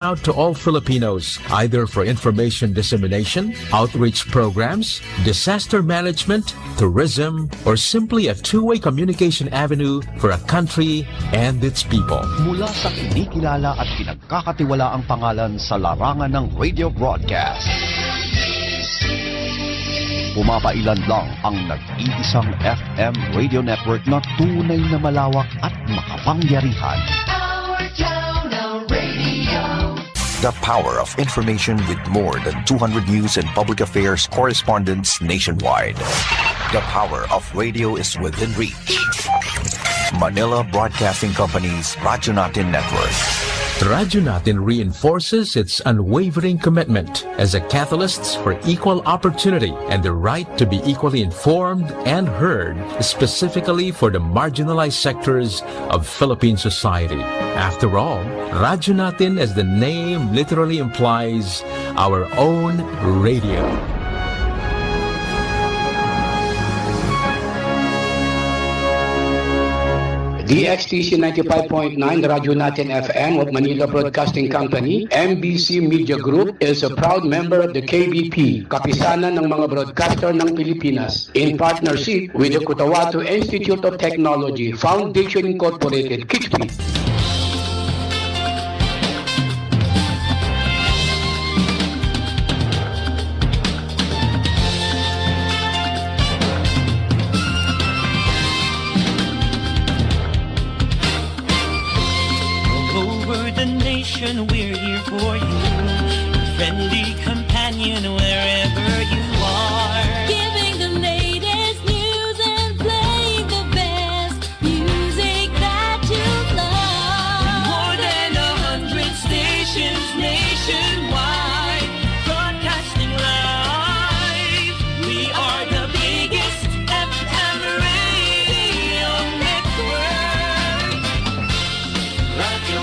out to all Filipinos, either for information dissemination, outreach programs, disaster management, tourism, or simply a two-way communication avenue for a country and its people. Mula sa hindi kilala at pinagkakatiwalaang pangalan sa larangan ng radio broadcast. Pumapailan lang ang nag-iisang FM radio network na tunay na malawak at makapangyarihan. The power of information with more than 200 news and public affairs correspondents nationwide. The power of radio is within reach. Manila Broadcasting Company's Radyo Natin Network. Radyo Natin reinforces its unwavering commitment as a catalyst for equal opportunity and the right to be equally informed and heard, specifically for the marginalized sectors of Philippine society. After all, Radyo Natin, as the name literally implies, our own radio. DXTC 95.9, Radyo Natin FM of Manila Broadcasting Company, MBC Media Group is a proud member of the KBP, Kapisanan ng mga Broadcaster ng Pilipinas, in partnership with the Cotabato Institute of Technology, Foundation Incorporated, KIXP. We're here for you, friendly companion wherever you are. Giving the latest news and playing the best music that you love. More than 100 stations nationwide, broadcasting live. We are the biggest FM radio network. Radio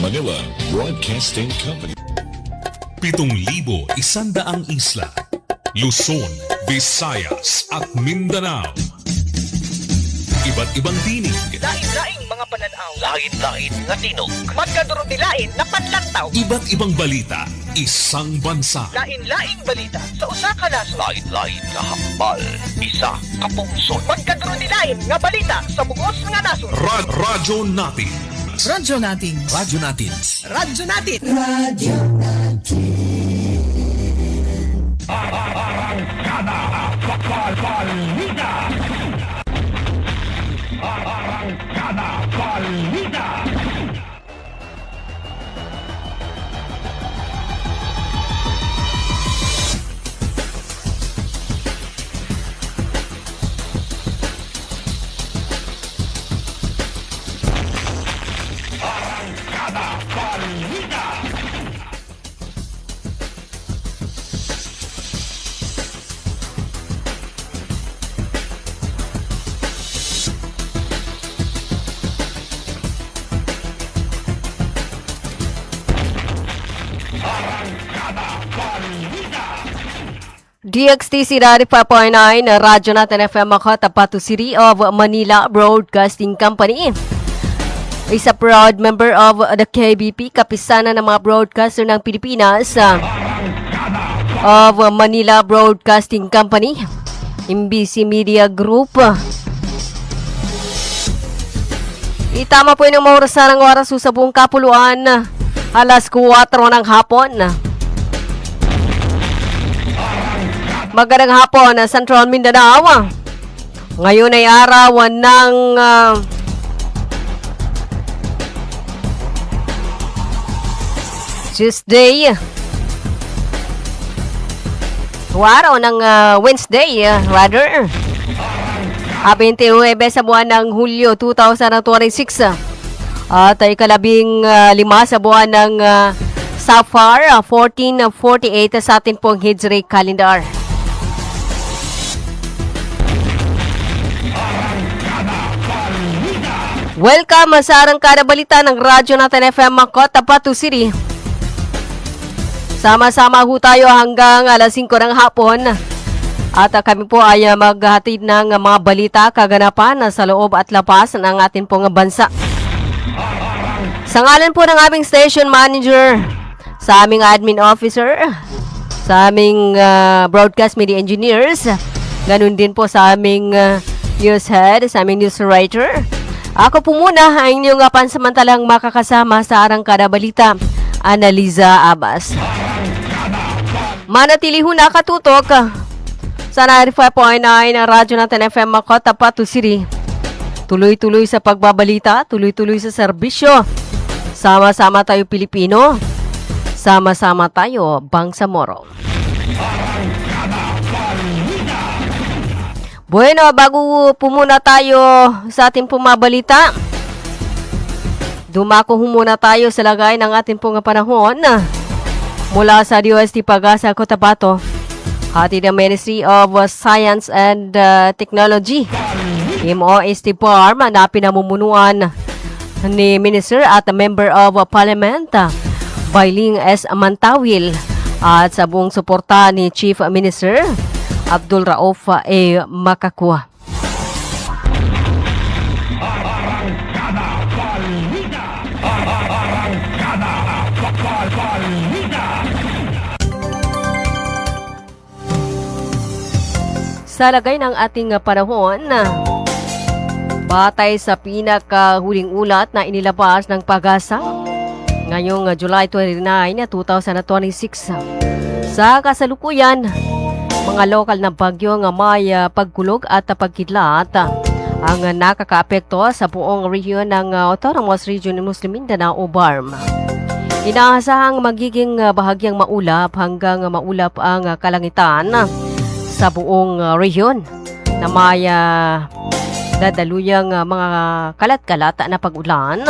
Manila Broadcasting Company. 7,100 isla, Luzon, Visayas at Mindanao. Iba't ibang tinig. Lain-laing mga pananaw. Lain-lain nga tinog. Magkadurog-dilain na panlantaw. Iba't ibang balita, isang bansa. Lain-laing balita sa usa ka nasod. Lain-lain nga hambal, isa ka pungsod. Magkadurog-dilain nga balita sa bugos nga nasod. Radyo Natin. Radyo natin. Radyo Natin. Radyo natin. Radyo Natin. Arangkada Balita. Arangkada Balita. DXTC 95.9, Radyo Natin FM ako, Tapato City of Manila Broadcasting Company. Isa proud member of the KBP, Kapisanan ng mga broadcaster ng Pilipinas of Manila Broadcasting Company, MBC Media Group. Itama po yung mga oras sa buong kapuluan, alas 4 ng hapon. Magandang hapon, Central Mindanao. Ngayon ay araw ng Tuesday. Araw ng Wednesday, rather. 29 sa buwan ng Hulyo 2026. At ikalabing 5 sa buwan ng Safar 1448 sa atin pong Hijri calendar. Welcome sa Arangkada Balita ng Radyo Natin FM Cotabato City. Sama-sama ho tayo hanggang alas 5 ng hapon. At kami po ay maghatid ng mga balita, kaganapan sa loob at labas ng ating pong bansa. Sa ngalan po ng aming station manager, sa aming admin officer, sa aming broadcast media engineers, ganun din po sa aming news head, sa aming news writer. Ako po muna ang inyong pansamantalang makakasama sa Arangkada Balita, Analiza Abbas. Manatili ho nakatutok sa 95.9 na Radyo Natin FM Cotabato City. Tuloy-tuloy sa pagbabalita, tuloy-tuloy sa serbisyo. Sama-sama tayo Pilipino, sama-sama tayo Bangsamoro. Bueno, bago po muna tayo sa ating pumabalita, dumako muna tayo sa lagay ng ating pong panahon mula sa DOST Pag-asa Cotabato, hatid ng Ministry of Science and Technology, MOST PARM, na pinamumunuan ni Minister at Member of Parliament Bailing S. Mantawil at sa buong suporta ni Chief Minister Abdul Rauf A. Makakwa. Sa lagay ng ating panahon, batay sa pinakahuling ulat na inilabas ng Pag-asa ngayong July 29, 2026. Sa kasalukuyan, mga lokal na bagyo nga may pagkulog at pagkidlat ang nakakaapekto sa buong rehiyon ng Autonomous Region ng Muslim Mindanao o BARM. Inaasahang magiging bahagyang maulap hanggang maulap ang kalangitan sa buong rehiyon na may dadaluyang mga kalat-kalat na pag-ulan,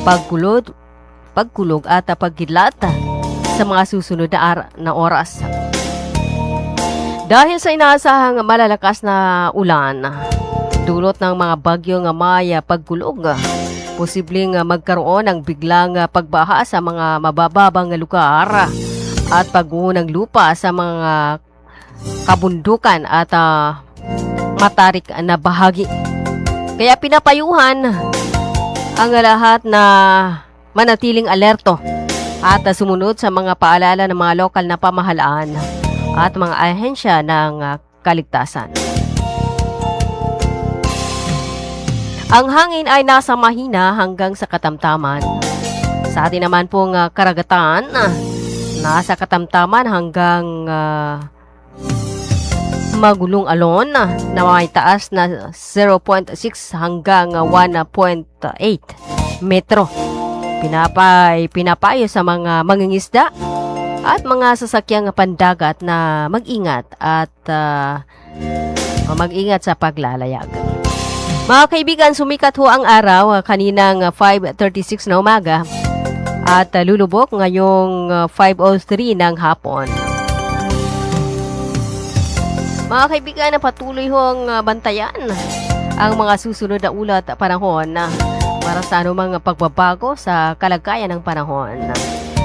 pagkulog at pagkidlat sa mga susunod na oras. Dahil sa inaasahang malalakas na ulan, dulot ng mga bagyo nga may pagkulog, posibleng magkaroon ng biglang pagbaha sa mga mabababang lugar at pagguho ng lupa sa mga kabundukan at matarik na bahagi. Kaya pinapayuhan ang lahat na manatiling alerto at sumunod sa mga paalala ng mga lokal na pamahalaan at mga ahensya ng kaligtasan. Ang hangin ay nasa mahina hanggang sa katamtaman. Sa atin naman pong karagatan, nasa katamtaman hanggang magulong alon na may taas na 0.6 hanggang 1.8 metro. Pinapayo sa mga mangingisda at mga sasakyang pandagat na mag-ingat at mag-ingat sa paglalayag. Mga kaibigan, sumikat ho ang araw kaninang 5:36 na umaga at lulubok ngayong 5:03 ng hapon. Mga kaibigan, patuloy hong bantayan ang mga susunod na ulat at panahon para sa anumang pagbabago sa kalagayan ng panahon.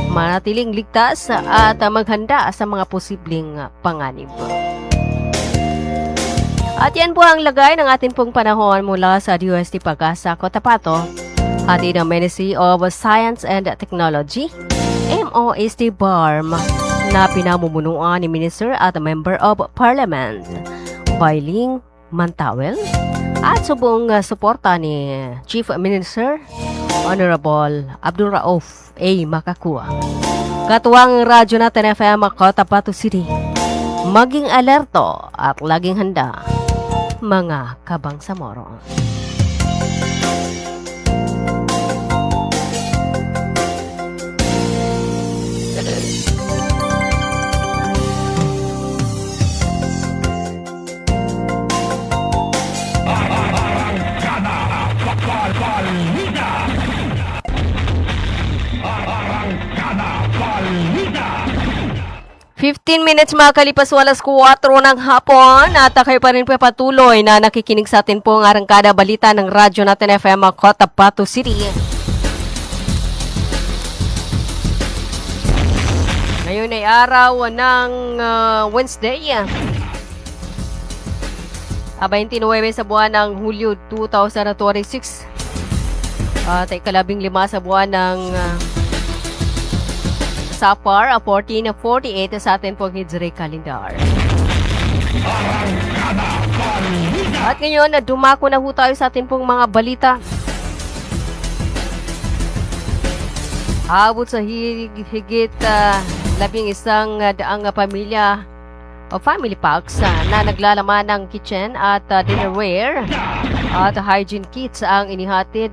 Manatiling ligtas at maghanda sa mga posibleng panganib. At yan po ang lagay ng ating pong panahon mula sa DOST Pag-asa Cotabato, hatid ng Ministry of Science and Technology, MOST BARM, na pinamumunuan ni Minister at Member of Parliament Bailing Mantawil at sa buong suporta ni Chief Minister Honorable Abdul Rauf A. Makakwa. Katuwang Radyo Natin FM Cotabato City, maging alerto at laging handa, mga kabangsamoro. 15 minutes makalipas alas 4 ng hapon at kayo pa rin po patuloy na nakikinig sa atin po ang arangkada balita ng Radyo Natin FM Cotabato City. Ngayon ay araw ng Wednesday. 29 sa buwan ng Hulyo 2026. At ikalabing 5 sa buwan ng Sapar, 1448 sa atin pong Hijri Calendar. At ngayon, dumako na ho tayo sa atin pong mga balita. Abot sa higit 11 daang pamilya o family packs na naglalaman ng kitchen at dinnerware at hygiene kits ang inihatid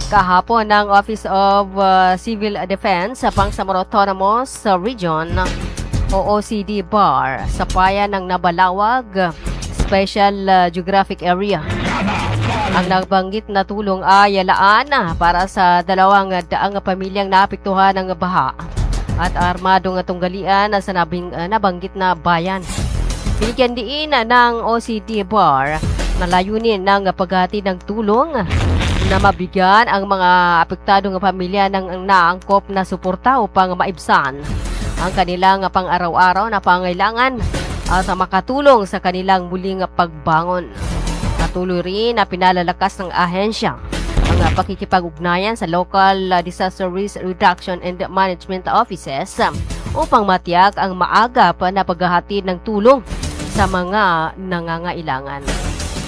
kahapon ng Office of Civil Defense sa Bangsamoro Autonomous Region o OCD Bar sa bayan ng Nabalawag Special Geographic Area. Ang nabanggit na tulong ay laan para sa 200 pamilyang naapektuhan ng baha at armadong tunggalian sa nabanggit na bayan. Binigyan din ng OCD Bar na layunin ng paghatid ng tulong na mabigyan ang mga apektadong pamilya ng naangkop na suporta upang maibsan ang kanilang pang-araw-araw na pangailangan at makatulong sa kanilang muling pagbangon. Patuloy rin na pinalalakas ng ahensya ang pakikipag-ugnayan sa local disaster risk reduction and management offices upang matiyak ang maagap na paghahatid ng tulong sa mga nangangailangan.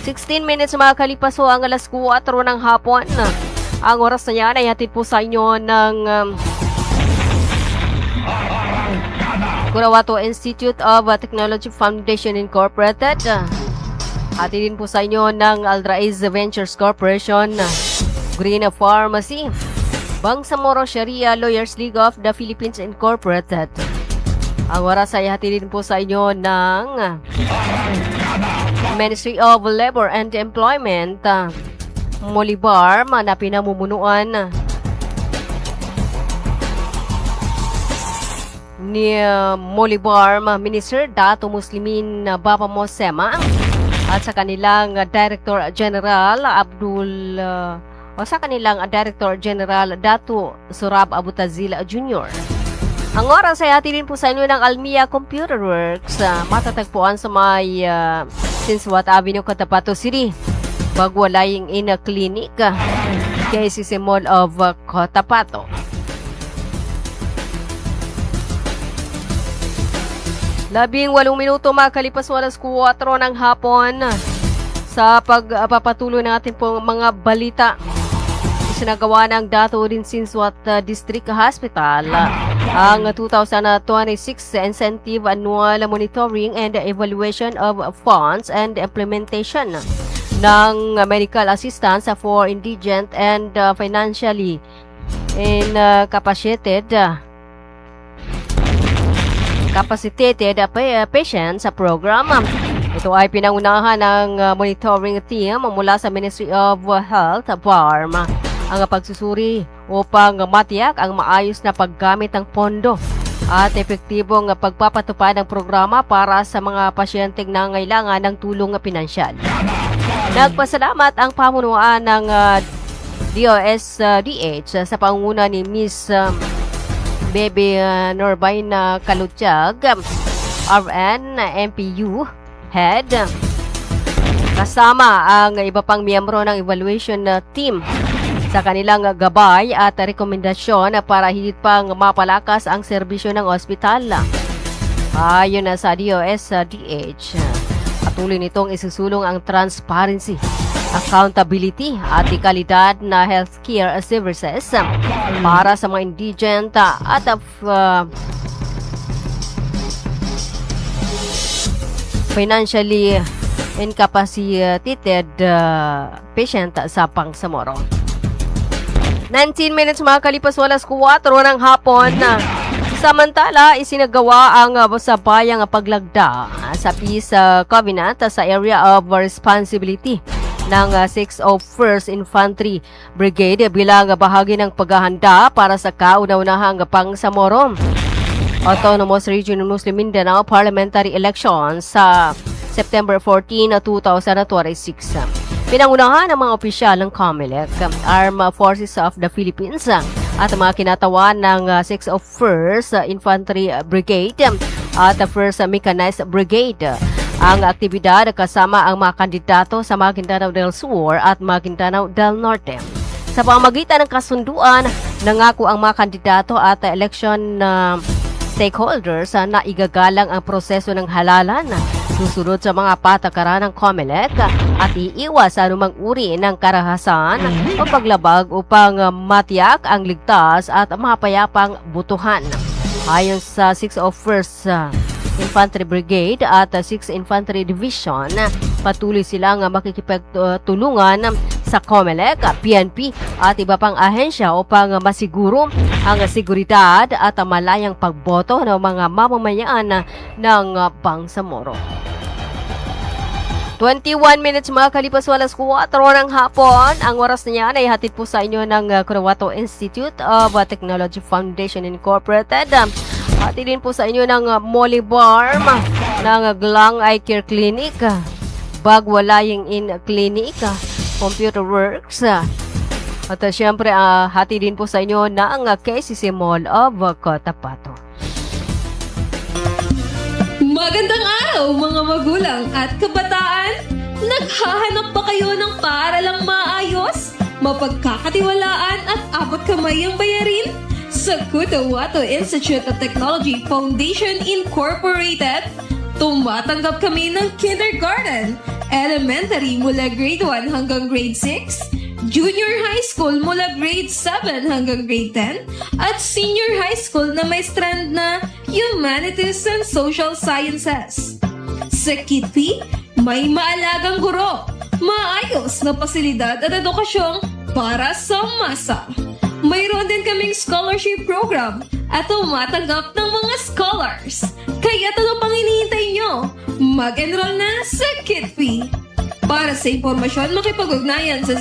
16 minutes makakalipas ho ang alas 4 ng hapon. Ang oras na yan ay hatid po sa inyo ng Curawato Institute of Technology Foundation Incorporated. Hatid din po sa inyo ng Aldraiz Ventures Corporation, Green Pharmacy, Bangsamoro Sharia Lawyers League of the Philippines Incorporated. Ang oras ay hatid din po sa inyo ng Ministry of Labor and Employment, Molibar, na pinamumunuan ni Molibar Minister Dato Muslimin Baba Mosema at sa kanilang Director General Director General Dato Surab Abutazil Jr. Ang oras ay hatid din po sa inyo ng Almia Computer Works, matatagpuan sa may Sinswat Avenue, Cotabato City, Bagwalaying in a Clinic, KCC Mall of Cotabato. Labing 8 minuto makalipas alas 4 ng hapon sa pagpapatuloy natin pong mga balita. Isinagawa ng Dato rin Sinswat District Hospital ang 2026 Incentive Annual Monitoring and Evaluation of Funds and Implementation ng Medical Assistance for Indigent and Financially Incapacitated Patients sa program. Ito ay pinangunahan ng monitoring team mula sa Ministry of Health, BARM, ang pagsusuri upang matiyak ang maayos na paggamit ng pondo at epektibong pagpapatupad ng programa para sa mga pasyenteng nangangailangan ng tulong pinansyal. Nagpasalamat ang pamunuan ng DOSDH sa pangunguna ni Ms. Bebe Norbaina Kalutjag, RN, MPU Head, kasama ang iba pang miyembro ng evaluation team sa kanilang gabay at rekomendasyon para higit pang mapalakas ang serbisyo ng ospital. Ayon sa DOSDH, patuloy nitong isusulong ang transparency, accountability at kalidad na healthcare services para sa mga indigent at financially incapacitated patient sa Bangsamoro. 19 minutes makakalipas alas 4 ng hapon. Samantala, isinagawa ang sa bayang paglagda sa Peace Covenant sa Area of Responsibility ng 601st Infantry Brigade bilang bahagi ng paghahanda para sa kauna-unahang Bangsamoro Autonomous Region ng Muslim Mindanao Parliamentary Elections sa September 14, 2026. Pinangunahan ng mga opisyal ng COMELEC, Armed Forces of the Philippines at mga kinatawan ng 6th of 1st Infantry Brigade at 1st Mechanized Brigade. Ang aktibidad kasama ang mga kandidato sa Maguindanao del Sur at Maguindanao del Norte. Sa pamamagitan ng kasunduan, nangako ang mga kandidato at election stakeholders na igagalang ang proseso ng halalan susunod sa mga patakaran ng COMELEC at iiwas sa anumang uri ng karahasan o paglabag upang matiyak ang ligtas at mapayapang butuhan. Ayon sa 6th of 1st Infantry Brigade at 6th Infantry Division, patuloy silang makikipagtulungan sa COMELEC, PNP at iba pang ahensya upang masiguro ang seguridad at malayang pagboto ng mga mamamayan ng Bangsamoro. 21 minutes makalipas alas 4 ng hapon. Ang oras na yan ay hatid po sa inyo ng Cotabato Institute of Technology Foundation Incorporated. Hatid din po sa inyo ng Molly Barm, ng Glang Eye Care Clinic, Bagwalaying In Clinic, Computer Works. At syempre, hatid din po sa inyo ng KCC Mall of Cotabato. Magandang araw mga magulang at kabataan! Naghahanap ba kayo ng paaralang maayos, mapagkakatiwalaan at abot kamay ang bayarin? Sa Cotabato Institute of Technology Foundation Incorporated, tumatanggap kami ng kindergarten, elementary mula grade 1 hanggang grade 6, junior high school mula grade 7 hanggang grade 10, at senior high school na may strand na Humanities and Social Sciences. Sa Kitpi, may maalagang guro, maayos na pasilidad at edukasyong para sa masa. Mayroon din kaming scholarship program at tumatanggap ng mga scholars. Kaya ano pang hinihintay nyo? Mag-enroll na sa Kitpi. Para sa impormasyon, makipag-ugnayan sa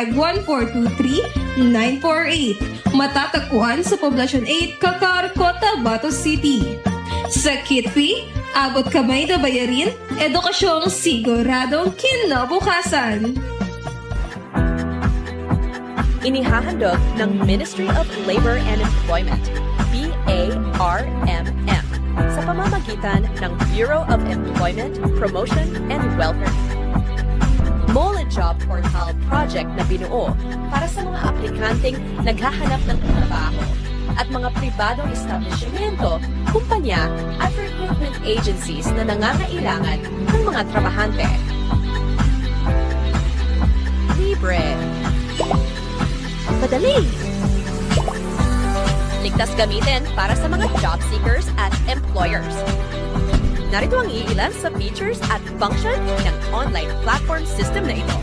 0905-1423-948. Matatagpuan sa Poblacion 8, Kakar, Cotabato City. Sa Kitpi, abot kamay na bayarin, edukasyong siguradong kinabukasan. Inihahandog ng Ministry of Labor and Employment, BARMM, sa pamamagitan ng Bureau of Employment, Promotion and Welfare. Mole Job Portal project na binuo para sa mga aplikanteng naghahanap ng trabaho at mga pribadong establishmento, kumpanya at recruitment agencies na nangangailangan ng mga trabahante. Libre. Madali. Ligtas gamitin para sa mga job seekers at employers. Narito ang iilan sa features at function ng online platform system na ito.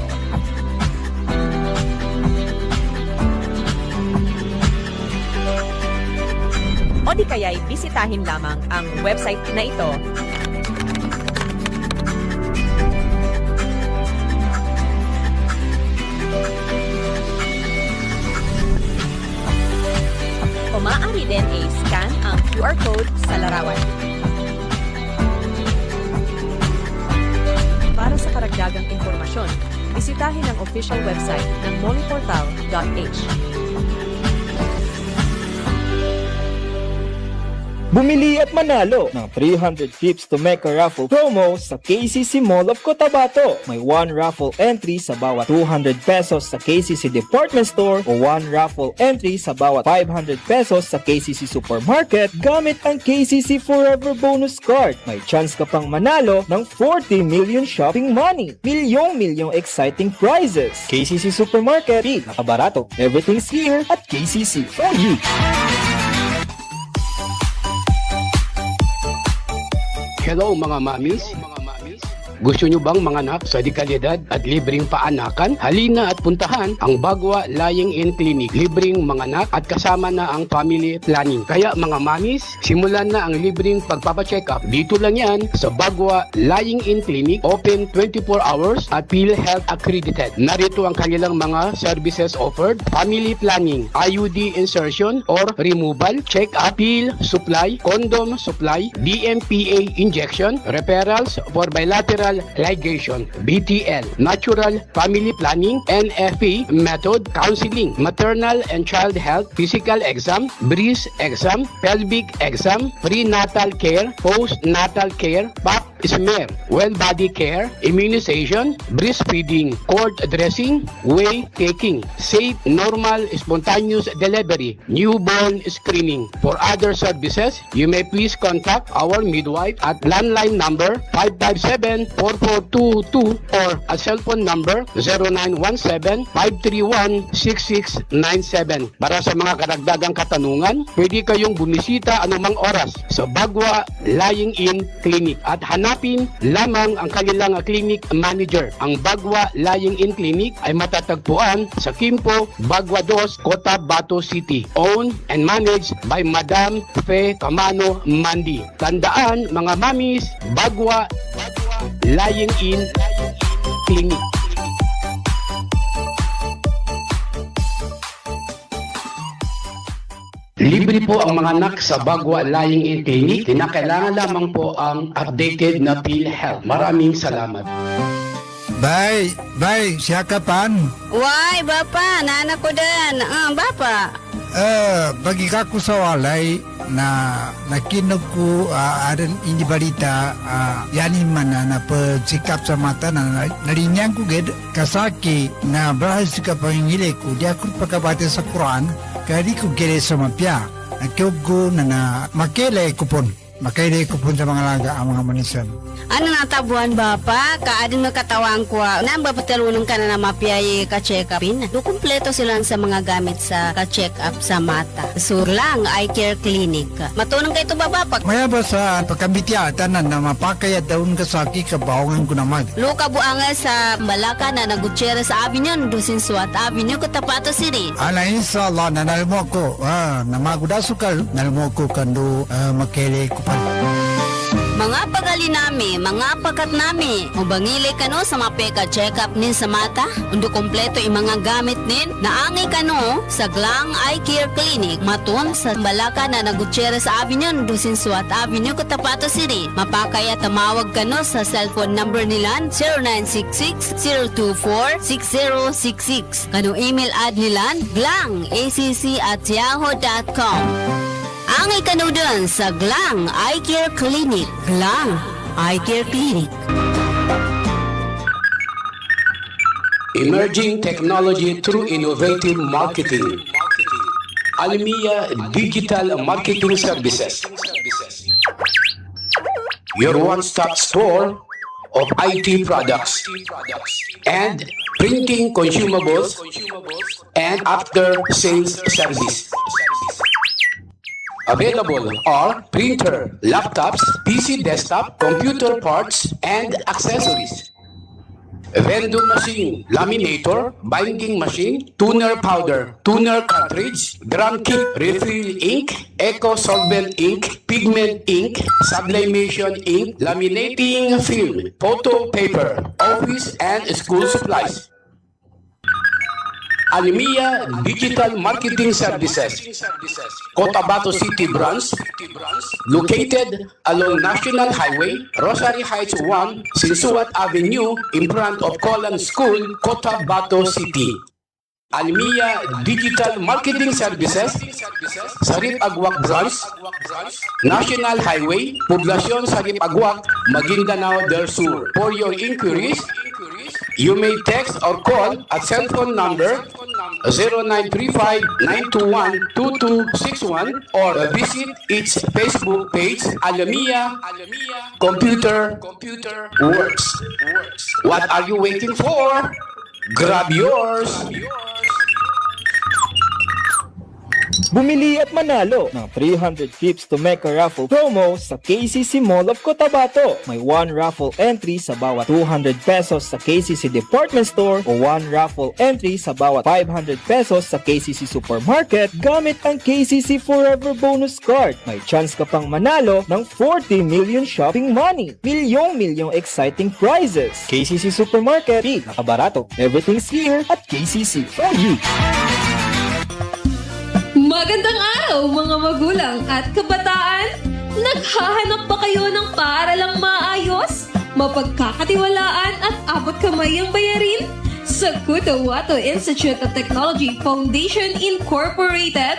O di kaya'y bisitahin lamang ang website na ito. O maaari din i-scan ang QR code sa larawan. Para sa karagdagang impormasyon, bisitahin ang official website ng moleportal.h. Bumili at manalo ng 300 tips to make a raffle promo sa KCC Mall of Cotabato. May 1 raffle entry sa bawat 200 pesos sa KCC Department Store o 1 raffle entry sa bawat 500 pesos sa KCC Supermarket gamit ang KCC Forever Bonus Card. May chance ka pang manalo ng 40 million shopping money. Milyong exciting prizes. KCC Supermarket, nakabarato. Everything's here at KCC for you. Hello mga mamis. Gusto nyo bang manganak sa dekalidad at libreng paanakan? Halina at puntahan ang Bagwa Lying-in Clinic. Libreng manganak at kasama na ang family planning. Kaya mga mamis, simulan na ang libreng pagpapacheck up. Dito lang yan sa Bagwa Lying-in Clinic. Open 24 hours at PhilHealth accredited. Narito ang kanilang mga services offered. Family planning, IUD insertion or removal, check-up, pill supply, condom supply, DMPA injection, referrals for bilateral ligation, BTL, natural family planning, NFP method, counseling, maternal and child health, physical exam, breast exam, pelvic exam, prenatal care, postnatal care, pap smear, well body care, immunization, breastfeeding, cord dressing, whey taking, safe, normal, spontaneous delivery, newborn screening. For other services, you may please contact our midwife at landline number 557-4422 or a cell phone number 0917-531-6697. Para sa mga karagdagang katanungan, pwede kayong bumisita anumang oras sa Bagwa Lying-in Clinic at hanapin lamang ang kanilang clinic manager. Ang Bagwa Lying-in Clinic ay matatagpuan sa Kimpo, Bagwa 2, Cotabato City. Owned and managed by Madam Fe Camano Mandi. Tandaan mga mamis, Bagwa Lying-in Clinic. Libre po ang mga anak sa Bagwa Lying-in Clinic. Kinakailangan lamang po ang updated na PhilHealth. Maraming salamat. Bay, siya ka pan? Why, Bapa, nana ko din. Bapa. Bagi ka ko sa walay na nakinog ko aran ini balita yani mana na pagsikap sa mata na narinyang ko ged kasaki na bahas ka pangile ko dia ko pagkabate sa Quran kadi ko gere sa mapya nakyob ko na makele kupon sa mga laga ang mga manisan. Ano natabuan Bapa? Kaadin na katawang ko. Nang bapatalunong ka na mapiyay ka-check-upin. Kumpleto sila sa mga gamit sa ka-check-up sa mata. Sur lang, eye care clinic. Matunong kayo ito ba Bapa? Maya ba sa pagkambitya tanan na mapakaya daun kasaki kabawangan ko naman. Luka buanga sa Malaka na Gutierrez Avenue, Dusin Suat Avenue, Cotabato City. Ala inshallah na nalmo ko. Na magudasukal nalmo ko kando makele ko pa. Mga pagali nami, mga pakat nami, mubangili kano sa mapeka check-up nin sa mata, undo kompleto yung mga gamit nin, naangi kano sa Glang Eye Care Clinic, matun sa Malaka na Gutierrez Avenue, Dusin Suat Avenue, Cotabato City. Mapakaya tamawag kano sa cellphone number nila 0966-024-6066. Kano email ad nila glangacc@yahoo.com. Ang ikanudon sa Glang Eye Care Clinic. Glang Eye Care Clinic. Emerging technology through innovative marketing. Almia Digital Marketing Services. Your one-stop store of IT products and printing consumables and after-sales service. Available are printer, laptops, PC desktop, computer parts, and accessories. Vending machine, laminator, binding machine, tuner powder, tuner cartridge, drum kit, refill ink, eco solvent ink, pigment ink, sublimation ink, laminating film, photo paper, office and school supplies. Almia Digital Marketing Services, Cotabato City Branch, located along National Highway, Rosary Heights 1, Sinsuat Avenue, in front of Colan School, Cotabato City. Almia Digital Marketing Services, Sarip Agwak Branch, National Highway, Poblacion Sarip Agwak, Maguindanao del Sur. For your inquiries, you may text or call at cell phone number 0935-921-2261 or visit its Facebook page, Almia Computer Works. What are you waiting for? Grab yours! Bumili at manalo ng 300 trips to Mecca raffle promo sa KCC Mall of Cotabato. May 1 raffle entry sa bawat 200 pesos sa KCC Department Store o 1 raffle entry sa bawat 500 pesos sa KCC Supermarket gamit ang KCC Forever Bonus Card. May chance ka pang manalo ng 40 million shopping money. Milyong exciting prizes. KCC Supermarket, nakabarato. Everything's here at KCC for you. Magandang araw mga magulang at kabataan! Naghahanap ba kayo ng paaralang maayos, mapagkakatiwalaan at abot kamay ang bayarin? Sa Cotabato Institute of Technology Foundation Incorporated,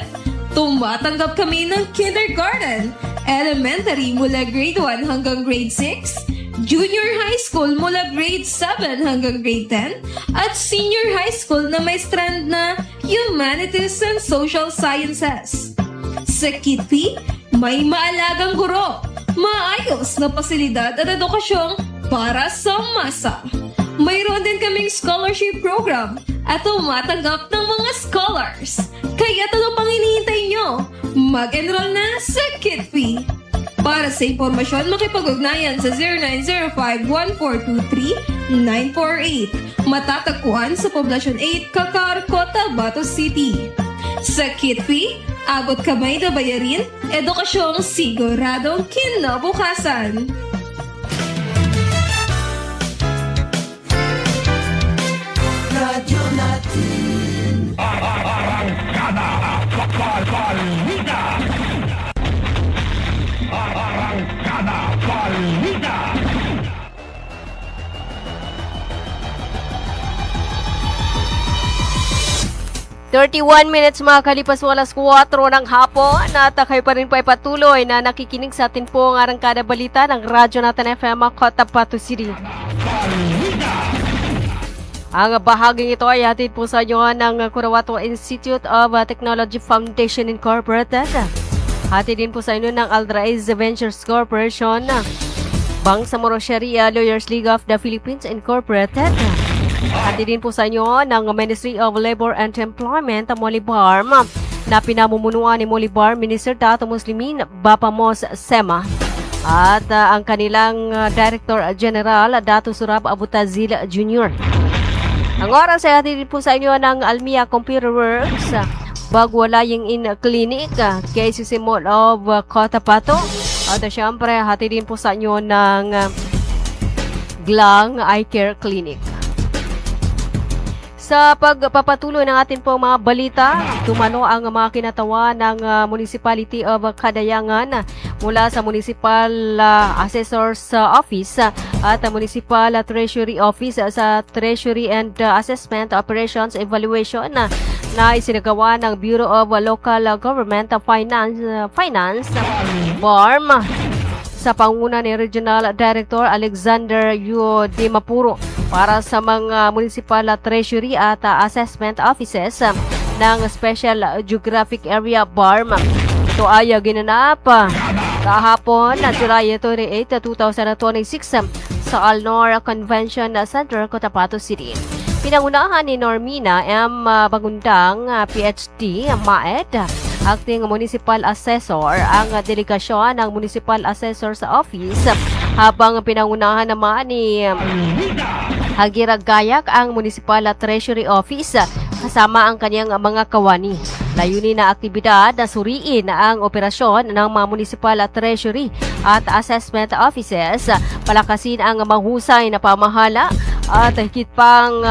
tumatanggap kami ng kindergarten, elementary mula grade 1 hanggang grade 6, junior high school mula grade 7 hanggang grade 10, at senior high school na may strand na Humanities and Social Sciences. Sa Kitty, may maalagang guro, maayos na pasilidad at edukasyong para sa masa. Mayroon din kaming scholarship program at tumatanggap ng mga scholars. Kaya ano pang hinihintay nyo? Mag-enroll na sa Kitty. Para sa impormasyon, makipag-ugnayan sa 0905-1423-948. Matatagpuan sa Poblacion 8, Cacar, Cotabato City. Sa Kitpi, abot kamay na bayarin, edukasyong siguradong kinabukasan. Radyo natin. Arangkada, balita. Arangkada, balita. 31 minutes mga kalipas alas 4 ng hapon at kayo pa rin po ay patuloy na nakikinig sa atin po ang Arangkada Balita ng Radyo Natin FM Cotabato City. Ang bahaging ito ay hatid po sa inyo ng Cotabato Institute of Technology Foundation Incorporated. Hatid din po sa inyo ng Aldraiz Ventures Corporation, Bangsamoro Sharia Lawyers League of the Philippines Incorporated. Hatid din po sa inyo ng Ministry of Labor and Employment, Molibarm, na pinamumunuan ni Molibarm Minister Dato Muslimin Bapamos Sema. At ang kanilang Director General, Dato Surab Abutazil Jr. Ang oras ay hatid din po sa inyo ng Almia Computer Works, Bagwalaying in Clinic, KCC Mall of Cotabato. At syempre, hatid din po sa inyo ng Glang Eye Care Clinic. Sa pagpapatuloy ng atin pong mga balita, tumano ang mga kinatawa ng Municipality of Cadayangan mula sa Municipal Assessor's Office at Municipal Treasury Office sa Treasury and Assessment Operations Evaluation na isinagawa ng Bureau of Local Government Finance BORM sa panguna ni Regional Director Alexander Yu Dimapuro para sa mga Municipal Treasury at Assessment Offices ng Special Geographic Area BORM. Ito ay ginanap kahapon na July 28, 2026 sa Alnor Convention Center, Cotabato City. Pinangunahan ni Normina M. Bagundang, PhD, MAED, Acting Municipal Assessor, ang delegasyon ng Municipal Assessor's Office, habang pinangunahan naman ni Hagira Gayak ang Municipal Treasury Office kasama ang kanyang mga kawani. Layunin na aktibidad na suriin ang operasyon ng mga Municipal Treasury at Assessment Offices, palakasin ang mahusay na pamahala at higit pang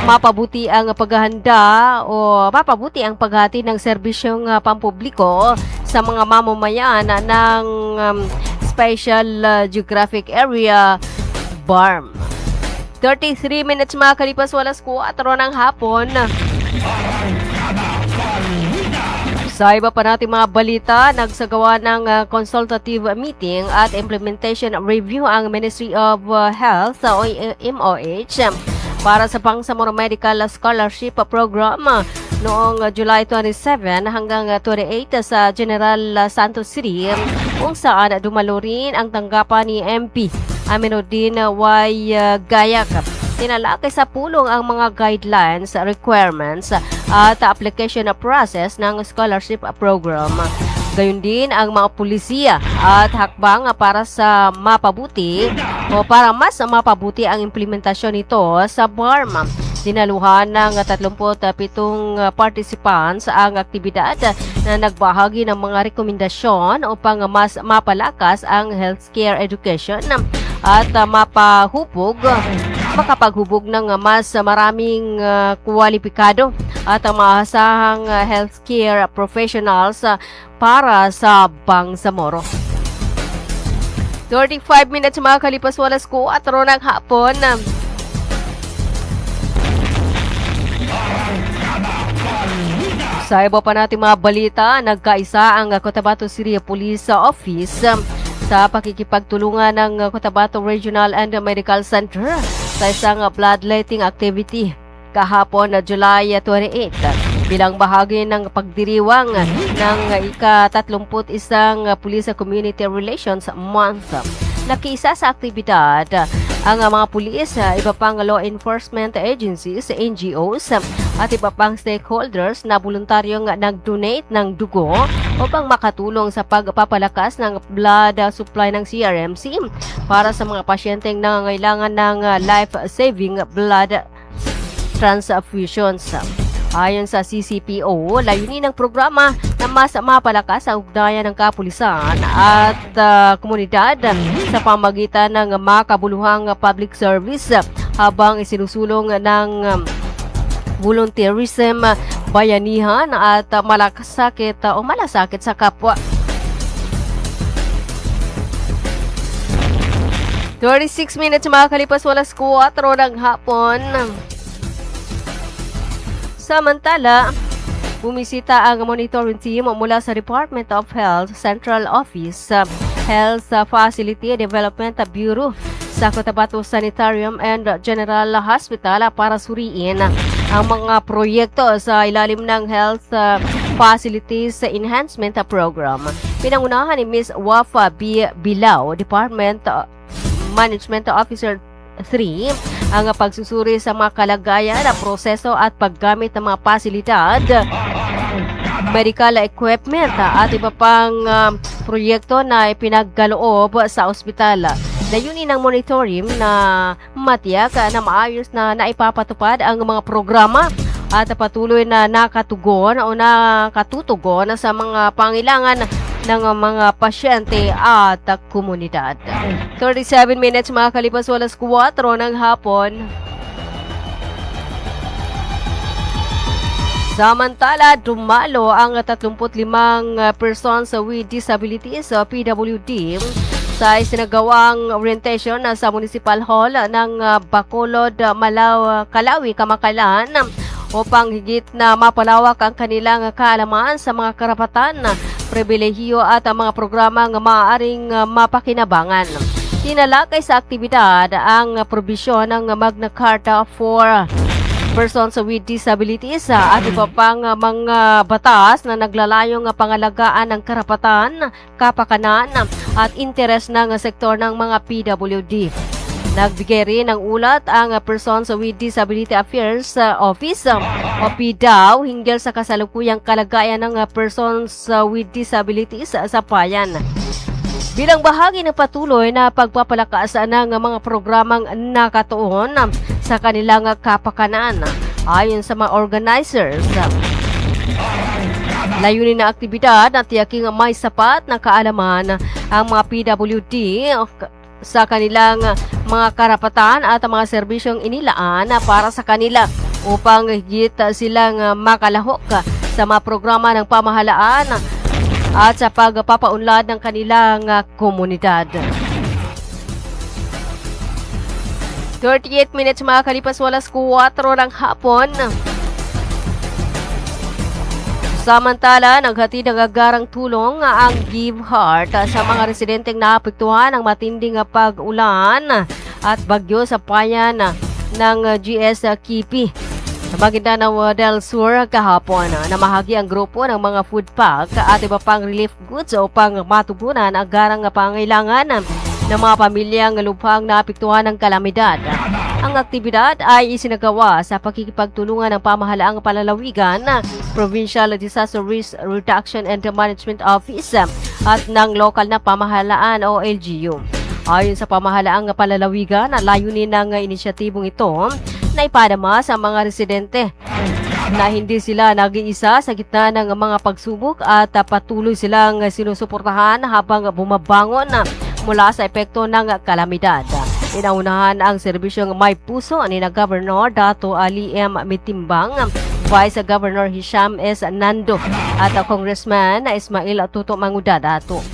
mapabuti ang paghahanda o mapabuti ang paghati ng serbisyong pampubliko sa mga mamamayan ng Special Geographic Area BORM. 33 minutes mga kalipas alas 4 ng hapon. Sa iba pa natin mga balita, nagsagawa ng consultative meeting at implementation review ang Ministry of Health o MOH para sa Bangsamoro Medical Scholarship Program noong July 27 hanggang 28 sa General Santos City, kung saan dumalo rin ang tanggapan ni MP Aminuddin Y. Gayak. Tinalakay sa pulong ang mga guidelines, requirements at application process ng scholarship program. Gayun din ang mga pulisiya at hakbang para sa mapabuti o para mas mapabuti ang implementasyon nito sa BARM. Dinaluhan ng 37 participants ang aktibidad na nagbahagi ng mga rekomendasyon upang mas mapalakas ang healthcare education at makapaghubog ng mas maraming kwalipikado at maasahang healthcare professionals para sa Bangsamoro. 35 minutes mga kalipas walas ko at ng hapon. Sa iba pa natin mga balita, nagkaisa ang Cotabato City Police Office sa pakikipagtulungan ng Cotabato Regional and Medical Center sa isang bloodletting activity kahapon na July 28 bilang bahagi ng pagdiriwang ng ika-31 Police Community Relations Month. Nakiisa sa aktibidad ang mga pulis, iba pang law enforcement agencies, NGOs at iba pang stakeholders na voluntaryong nag-donate ng dugo upang makatulong sa pagpapalakas ng blood supply ng CRMC para sa mga pasyenteng nangangailangan ng life-saving blood transfusions. Ayon sa CCPO, layunin ng programa na mas mapalakas ang ugnayan ng kapulisan at komunidad sa pamagitan ng makabuluhang public service habang isinusulong ng volunteerism, bayanihan at malasakit sa kapwa. 36 minutes mga kalipas walas 4 ng hapon. Samantala, bumisita ang monitoring team mula sa Department of Health Central Office, Health Facility Development Bureau sa Cotabato Sanitarium and General Hospital para suriin ang mga proyekto sa ilalim ng Health Facilities Enhancement Program. Pinangunahan ni Ms. Wafa B. Bilao, Department Management Officer 3, ang pagsusuri sa mga kalagayan, proseso at paggamit ng mga pasilidad, medical equipment at iba pang proyekto na ipinagkaloob sa ospital. Layunin ng monitoring na matiyak na maayos na naipapatupad ang mga programa at patuloy na nakatugon o nakatutugon sa mga pangailangan ng mga pasyente at komunidad. 37 minutes mga kalipas walas 4 ng hapon. Samantala, dumalo ang 35 persons with disabilities o PWD sa isinagawang orientation sa Municipal Hall ng Bacolod, Calawi, Kamakalan upang higit na mapalawak ang kanilang kaalaman sa mga karapatan, pribilehiyo at mga programang maaaring mapakinabangan. Tinalakay sa aktibidad ang probisyon ng Magna Carta for Persons with Disabilities at iba pang mga batas na naglalayong pangalagaan ng karapatan, kapakanan at interes ng sektor ng mga PWD. Nagbigay rin ng ulat ang Persons with Disability Affairs Office o PDAO hinggil sa kasalukuyang kalagayan ng persons with disabilities sa bayan. Bilang bahagi ng patuloy na pagpapalakas ng mga programang nakatuon sa kanilang kapakanan, ayon sa mga organizers, layunin na aktibidad na tiyaking may sapat na kaalaman ang mga PWD sa kanilang mga karapatan at mga serbisyong inilaan para sa kanila upang higit silang makalahok sa mga programa ng pamahalaan at sa pagpapaunlad ng kanilang komunidad. 38 minutes mga kalipas walas 4 ng hapon. Samantala, naghatid ng agarang tulong ang Give Heart sa mga residenteng naapektuhan ng matinding pag-ulan at bagyo sa bayan ng GS Kipi sa Maguindanao del Sur kahapon. Namahagi ang grupo ng mga food pack at iba pang relief goods upang matugunan ang agarang pangailangan ng mga pamilyang lubhang naapektuhan ng kalamidad. Ang aktibidad ay isinagawa sa pakikipagtulungan ng pamahalaang palalawigan, Provincial Disaster Risk Reduction and Management Office at ng lokal na pamahalaan o LGU. Ayon sa pamahalaang palalawigan, layunin ng inisyatibong ito na ipadama sa mga residente na hindi sila nag-iisa sa gitna ng mga pagsubok at patuloy silang sinusuportahan habang bumabangon mula sa epekto ng kalamidad. Inaunahan ang serbisyong May Puso ni na Governor Dato Ali M. Mitimbang, Vice Governor Hisham S. Nando at Congressman Ismail Tuto Manguda Dato.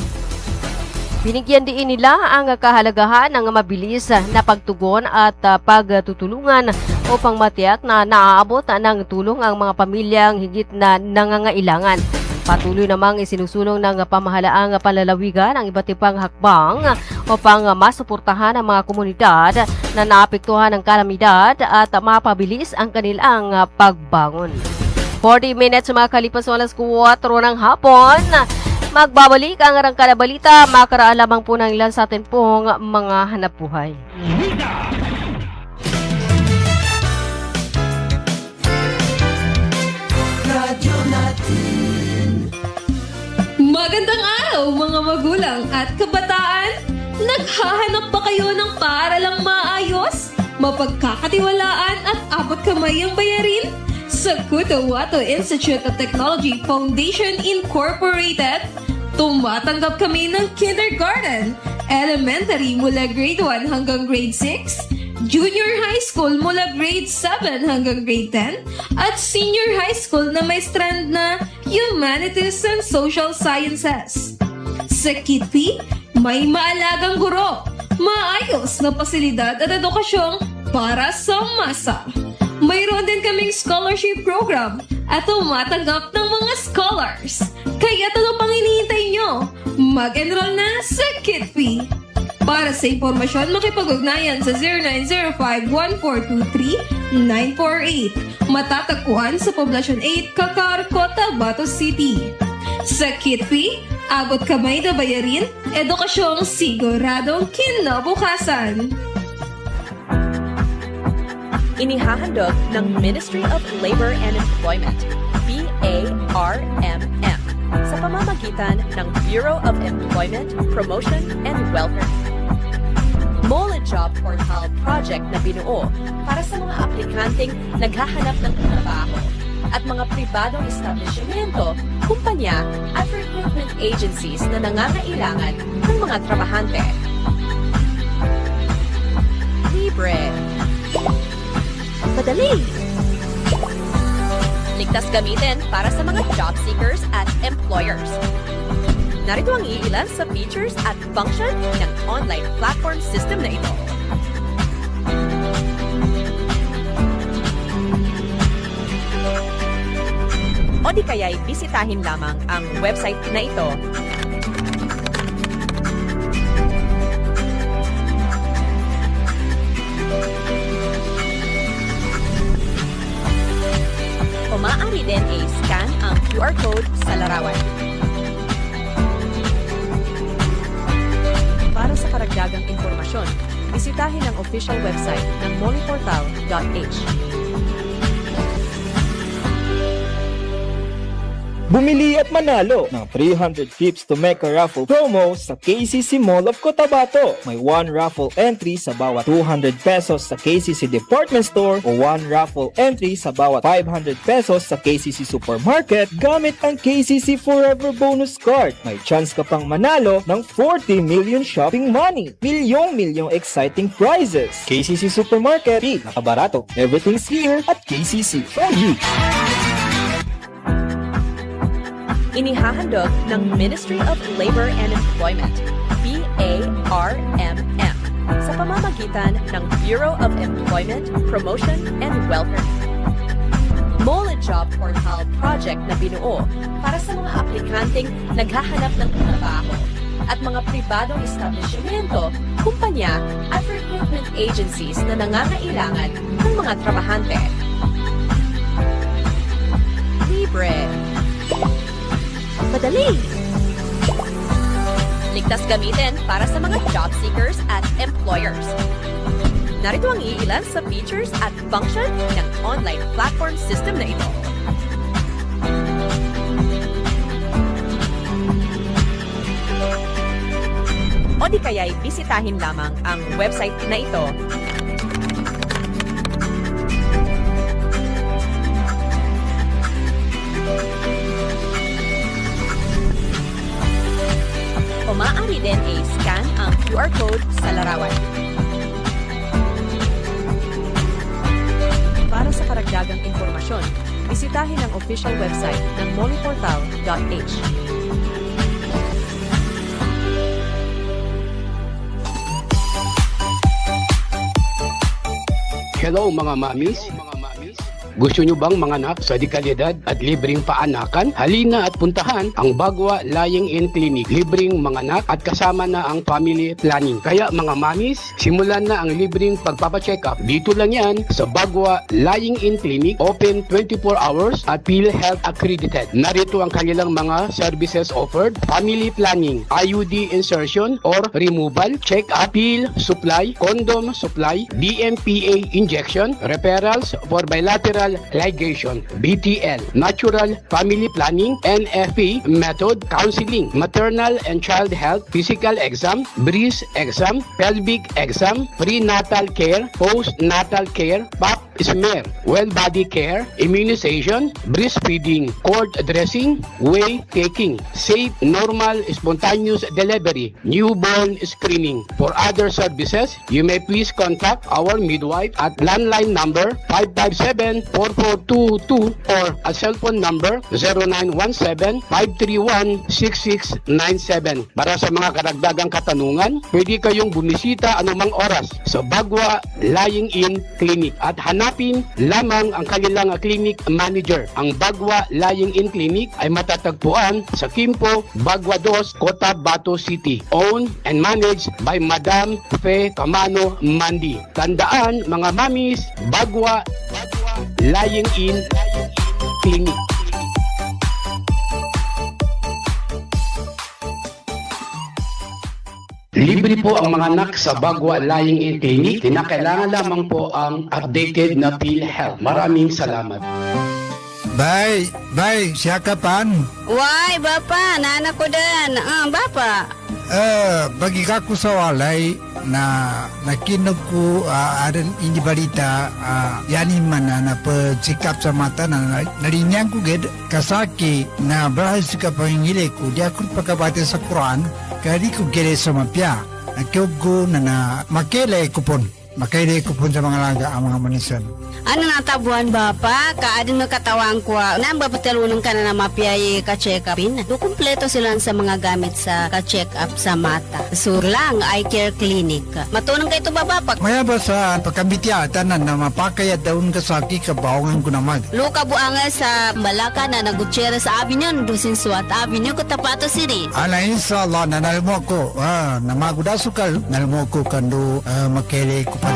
Binigyan din nila ang kahalagahan ng mabilis na pagtugon at pagtutulungan upang matiyak na naaabot ng tulong ang mga pamilyang higit na nangangailangan. Patuloy namang isinusulong ng pamahalaang palalawigan ang iba't ibang hakbang upang masuportahan ang mga komunidad na naapektuhan ng kalamidad at mapabilis ang kanilang pagbangon. 40 minutes makalipas alas 4 ng hapon. Magbabalik ang Arangkada Balita, makaraan lamang po ng ilan sa atin pong mga hanapbuhay. Radyo natin. Magandang araw mga magulang at kabataan! Naghahanap ba kayo ng paaralang maayos, mapagkakatiwalaan at abot kamay ang bayarin? Sa Cotabato Institute of Technology Foundation Incorporated, tumatanggap kami ng kindergarten, elementary mula grade 1 hanggang grade 6, junior high school mula grade 7 hanggang grade 10, at senior high school na may strand na Humanities and Social Sciences. Sa Kitpi, may maalagang guro, maayos na pasilidad at edukasyong para sa masa. Mayroon din kaming scholarship program at tumatanggap ng mga scholars. Kaya ano pang hinihintay nyo? Mag-enroll na sa Kitpi. Para sa impormasyon, makipag-ugnayan sa 0905-1423-948. Matatagpuan sa Poblacion 8, Cacar, Cotabato City. Sa Kitpi, abot kamay na bayarin, edukasyong siguradong kinabukasan. Inihahandog ng Ministry of Labor and Employment, BARMM, sa pamamagitan ng Bureau of Employment, Promotion and Welfare. Mole Job Portal project na binuo para sa mga aplikanteng naghahanap ng trabaho at mga pribadong establishmento, kumpanya at recruitment agencies na nangangailangan ng mga trabahante. Libre. Madali. Ligtas gamitin para sa mga job seekers at employers. Narito ang iilan sa features at function ng online platform system na ito. O di kaya'y bisitahin lamang ang website na ito. O maaari din i-scan ang QR code sa larawan. Para sa karagdagang impormasyon, bisitahin ang official website ng moleportal.h. Bumili at manalo ng 300 tips to make a raffle promo sa KCC Mall of Cotabato. May 1 raffle entry sa bawat 200 pesos sa KCC Department Store o 1 raffle entry sa bawat 500 pesos sa KCC Supermarket gamit ang KCC Forever Bonus Card. May chance ka pang manalo ng 40 million shopping money. Milyong exciting prizes. KCC Supermarket, nakabarato. Everything's here at KCC for you. Inihahandog ng Ministry of Labor and Employment, BARMM, sa pamamagitan ng Bureau of Employment, Promotion and Welfare. Mole Job Portal project na binuo para sa mga aplikanteng naghahanap ng trabaho at mga pribadong establishmento, kumpanya at recruitment agencies na nangangailangan ng mga trabahante. Libre. Madali. Ligtas gamitin para sa mga job seekers at employers. Narito ang iilan sa features at function ng online platform system na ito. O di kaya'y bisitahin lamang ang website na ito. O maaari din i-scan ang QR code sa larawan. Para sa karagdagang impormasyon, bisitahin ang official website ng moliportal.h. Hello mga mamis. Gusto nyo bang manganak sa dekalidad at libreng paanakan? Halina at puntahan ang Bagwa Lying-in Clinic. Libreng manganak at kasama na ang family planning. Kaya mga mamis, simulan na ang libreng pagpapacheck-up. Dito lang yan sa Bagwa Lying-in Clinic. Open 24 hours at PhilHealth accredited. Narito ang kanilang mga services offered. Family planning, IUD insertion or removal, check-up, pill supply, condom supply, DMPA injection, referrals for bilateral ligation, BTL, natural family planning, NFP method, counseling, maternal and child health, physical exam, breast exam, pelvic exam, prenatal care, postnatal care, pap smear, well body care, immunization, breastfeeding, cord dressing, whey taking, safe, normal, spontaneous delivery, newborn screening. For other services, you may please contact our midwife at landline number 557-4422 or a cell phone number 0917-531-6697. Para sa mga karagdagang katanungan, pwede kayong bumisita anumang oras sa Bagwa Lying-in Clinic at hanapin lamang ang kanilang clinic manager. Ang Bagwa Lying-in Clinic ay matatagpuan sa Quimpo, Bagwa 2, Cotabato City. Owned and managed by Madam Fe Camano Mandi. Tandaan mga mamis, Bagwa Lying-in Clinic. Libre po ang mga anak sa Bagwa Lying-in Clinic. Kinakailangan lamang po ang updated na PhilHealth. Maraming salamat. Bye, siya kapan? Why, Bapa? Nana ko din. Bapa. Bagi ka ko sa walay na nakinog ko aran hindi balita yani man na pa-check up sa mata na narinyang ko ged kasaki na bahas ka pangingili ko di ako pagkabati sa Quran kaya ko gere sa mapya nakiog ko na makele kupon sa mga laga ang mga manisan. Ano natabuan Bapa? Kaadin magkatawang ko. Nang bapatalunong ka na mapiyay ka-check upin. Kumpleto sila sa mga gamit sa ka-check up sa mata. Surlang Eye Care Clinic. Matunong kayo ito ba Bapa? Maya ba sa pagkambitiatan na mapakaya daun kasaki kabawangan ko naman. Luka buanga sa Malaka na Gutierrez Avenue, Dusin Suat Avenue, Cotabato City. Ala inshallah na nalmo ko. Na magudasukal nalmo ko kando makele ko pa.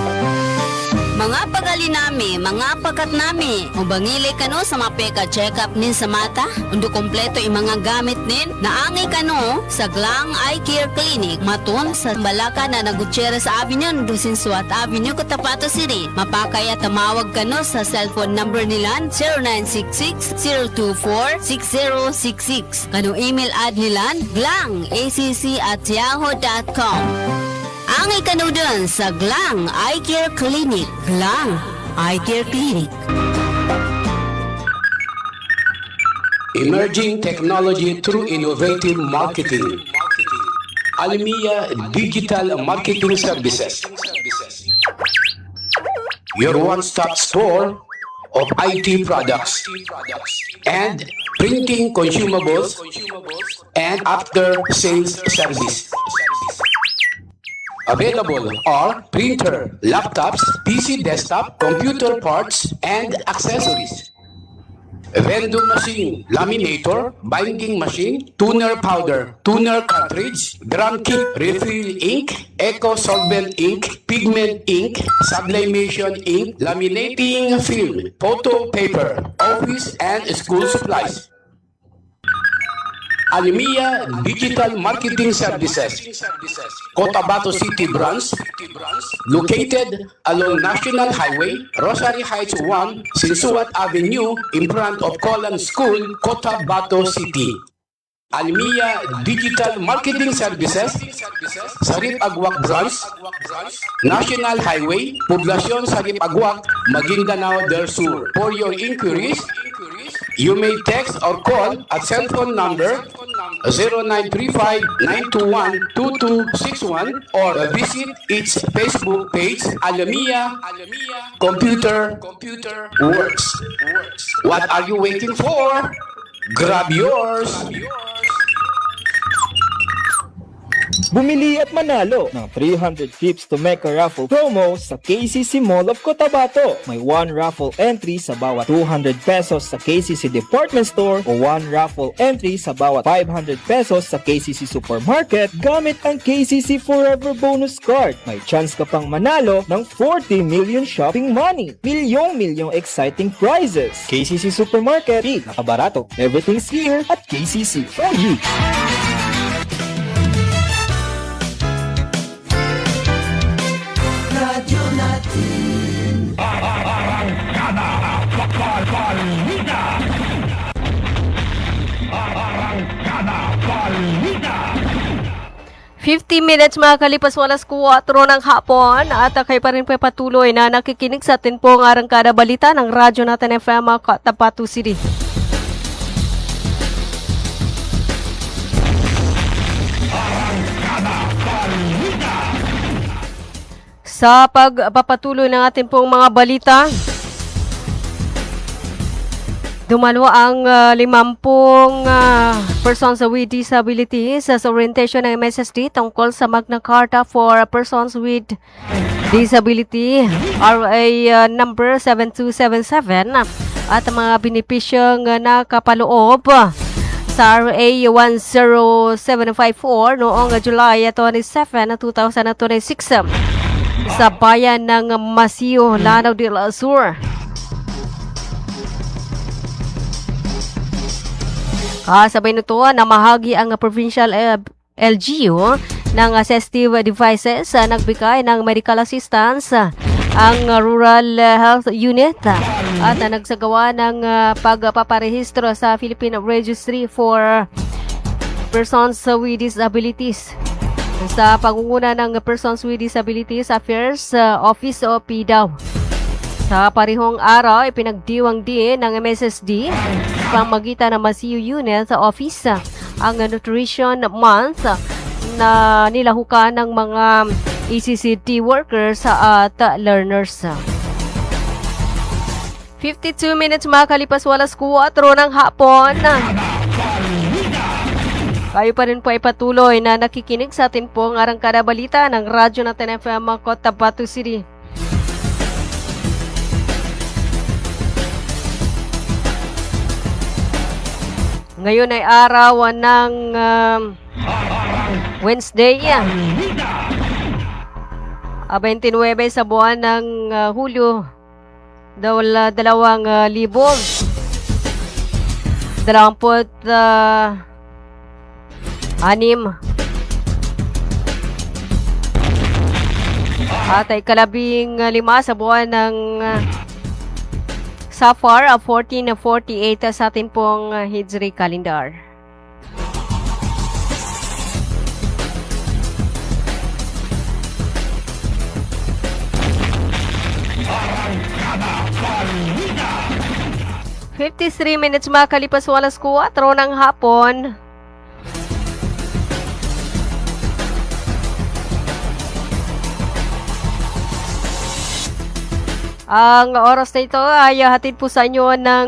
Mga pagali nami, mga pakat nami, ubangili kano sa mapeka check-up nin sa mata, undo kompleto yung mga gamit nin, naangay kano sa Glang Eye Care Clinic, matun sa Malaka na Gutierrez Avenue, Dusin Suat Avenue, Cotabato City. Mapakaya tamawag kano sa cellphone number nilan 0966-024-6066. Kano email ad nilan glangacc@yahoo.com. Ang ikanudon sa Glang Eye Care Clinic. Glang Eye Care Clinic. Emerging technology through innovative marketing. Almia Digital Marketing Services. Your one-stop store of IT products and printing consumables and after-sales service. Available are printer, laptops, PC desktop, computer parts, and accessories. Vending machine, laminator, binding machine, tuner powder, tuner cartridge, drum kit, refill ink, eco solvent ink, pigment ink, sublimation ink, laminating film, photo paper, office and school supplies. Almia Digital Marketing Services, Cotabato City Branch, located along National Highway, Rosary Heights 1, Sinsuat Avenue, in front of Colan School, Cotabato City. Almia Digital Marketing Services, Sarip Agwak Branch, National Highway, Poblacion Sarip Agwak, Maguindanao del Sur. For your inquiries, you may text or call at cell phone number 0935-921-2261 or visit its Facebook page, Almia Computer Works. What are you waiting for? Grab yours! Bumili at manalo ng 300 tips to make a raffle promo sa KCC Mall of Cotabato. May 1 raffle entry sa bawat 200 pesos sa KCC Department Store o 1 raffle entry sa bawat 500 pesos sa KCC Supermarket gamit ang KCC Forever Bonus Card. May chance ka pang manalo ng 40 million shopping money. Milyong exciting prizes. KCC Supermarket, nakabarato. Everything's here at KCC for you. Radyo natin. Arangkada Balita. Arangkada Balita. 50 minutes makakalipas walas 4 ng hapon at kayo pa rin patuloy na nakikinig sa atin po ang Arangkada Balita ng Radyo Natin FM Cotabato City. Sa pagpapatuloy ng ating pong mga balita, dumalo ang 50 persons with disabilities sa orientation ng MSSD tungkol sa Magna Carta for Persons with Disability, RA number 7277 at mga benepisyong nakapaloob sa RA 10754 noong July 27, 2026 sa bayan ng Masio, Lanao del Sur. Kasabay nito, namahagi ang provincial LGU ng assistive devices, nagbigay ng medical assistance ang Rural Health Unit at nagsagawa ng pagpaparehistro sa Philippine Registry for Persons with Disabilities sa pangunguna ng Persons with Disabilities Affairs Office o PDAW. Sa parehong araw, ipinagdiwang din ng MSSD pamagitan ng Masiu Unit sa office ang Nutrition Month na nilahukan ng mga ECCT workers at learners. 52 minutes makalipas walas 4 ng hapon. Kayo pa rin po ay patuloy na nakikinig sa atin pong Arangkada Balita ng Radyo Natin FM Cotabato City. Ngayon ay araw ng Wednesday, 29 sa buwan ng Hulyo, 2026. At ay 15 sa buwan ng Safar, 1448 sa ating pong Hijri calendar. Arangkada Balita. 53 minutes makalipas walas 4 ng hapon. Ang oras na ito ay hatid po sa inyo ng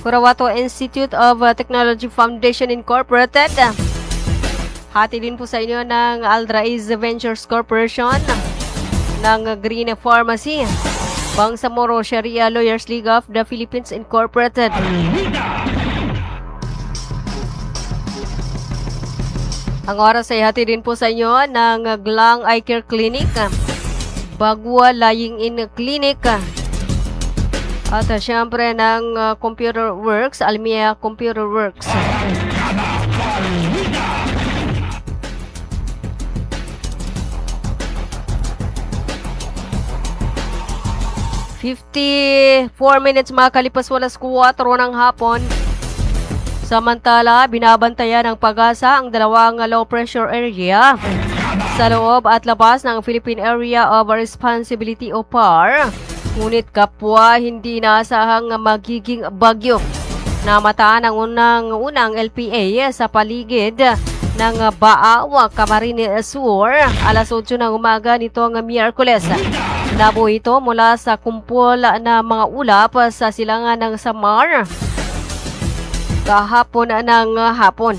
Curawato Institute of Technology Foundation Incorporated. Hatid din po sa inyo ng Aldraiz Ventures Corporation, ng Green Pharmacy, Bangsamoro Sharia Lawyers League of the Philippines Incorporated. Ang oras ay hatid din po sa inyo ng Glang Eye Care Clinic, Bagua Lying In Clinic, At syempre ng Computer Works, Almia Computer Works. $54 makalipas walas 4 ng hapon. Samantala, binabantayan ng Pag-asa ang dalawang low pressure area sa loob at labas ng Philippine Area of Responsibility o PAR. Ngunit kapwa hindi inaasahang magiging bagyo. Namataan ang unang LPA sa paligid ng Baaw, Camarines Sur, alas 8 ng umaga nitong Miyerkules. Nabuo ito mula sa kumpol na mga ulap sa silangan ng Samar kahapon ng hapon.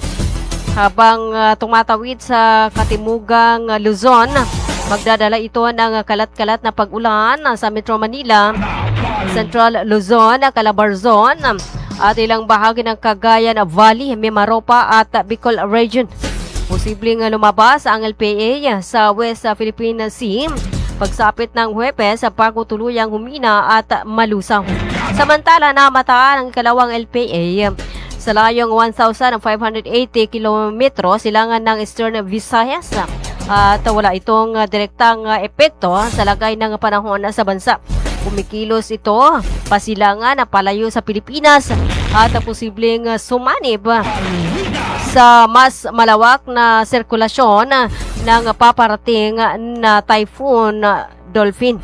Habang tumatawid sa katimugang Luzon, magdadala ito ng kalat-kalat na pag-ulan sa Metro Manila, Central Luzon, Calabarzon, at ilang bahagi ng Cagayan Valley, Mimaropa at Bicol Region. Posibleng lumabas ang LPA sa West Philippine Sea pagsapit ng Huwebes bago tuluyang humina at malusaw. Samantala, namataan ang ikalawang LPA sa layong 1,580 kilometro silangan ng Eastern Visayas at wala itong direktang epekto sa lagay ng panahon sa bansa. Kumikilos ito pasilangan na palayo sa Pilipinas at posibleng sumanib sa mas malawak na sirkulasyon ng paparating na Typhoon Dolphin.